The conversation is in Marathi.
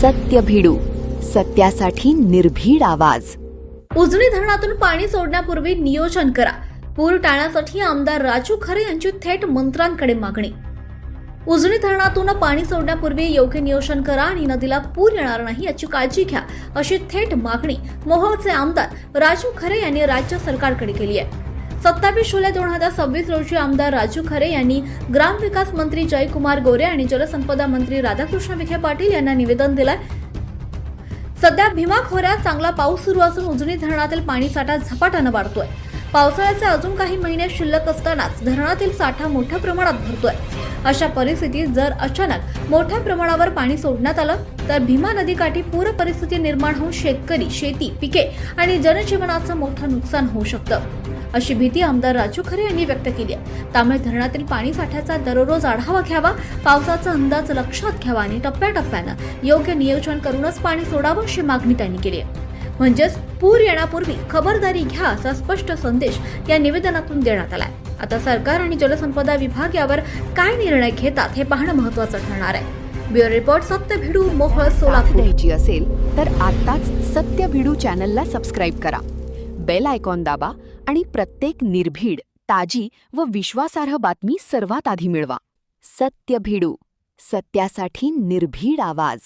सत्य भिडू, सत्यासाठी निर्भीड आवाज. उजनी धरणातून पाणी सोडण्यापूर्वी नियोजन करा. पूर टाळण्यासाठी आमदार राजू खरे यांची थेट मंत्र्यांकडे मागणी. उजनी धरणातून पाणी सोडण्यापूर्वी योग्य नियोजन करा आणि नदीला पूर येणार नाही याची काळजी घ्या, अशी थेट मागणी मोहोळचे आमदार राजू खरे यांनी राज्य सरकारकडे केली आहे. 27 जुलै 2026 रोजी आमदार राजू खरे यांनी ग्रामविकास मंत्री जयकुमार गोरे आणि जलसंपदा मंत्री राधाकृष्ण विखे पाटील यांना निवेदन दिलंय. सध्या भीमा खोऱ्यात चांगला पाऊस सुरू असून उजनी धरणातील पाणीसाठा झपाट्यानं वाढतोय. पावसाळ्याचे अजून काही महिने शिल्लक असतानाच धरणातील साठा मोठ्या प्रमाणात भरतोय. अशा परिस्थितीत जर अचानक मोठ्या प्रमाणावर पाणी सोडण्यात आलं तर भीमा नदीकाठी पूर परिस्थिती निर्माण होऊन शेतकरी, शेती, पिके आणि जनजीवनाचं मोठं नुकसान होऊ शकतं, अशी भीती आमदार राजू खरे यांनी व्यक्त केली आहे. त्यामुळे धरणातील पाणी साठ्याचा दररोज आढावा घ्यावा, पावसाचा अंदाज लक्षात घ्यावा आणि टप्प्याटप्प्यानं योग्य नियोजन करूनच पाणी सोडावं, अशी मागणी त्यांनी केली आहे. म्हणजेच पूर येण्यापूर्वी खबरदारी घ्या, असा स्पष्ट संदेश या निवेदनातून देण्यात आलाय. आता सरकार आणि जलसंपदा विभाग यावर काय निर्णय घेतात हे पाहणं महत्त्वाचं ठरणार आहे. ब्युरो रिपोर्ट, सत्य भिडू, मोहोळ, सोलापूर. द्यायची असेल तर आताच सत्य भिडू चॅनलला सबस्क्राईब करा, बेल आयकॉन दाबा आणि प्रत्येक निर्भीड, ताजी व विश्वासार्ह बातमी सर्वात आधी मिळवा. सत्य भिडू, सत्यासाठी निर्भीड आवाज.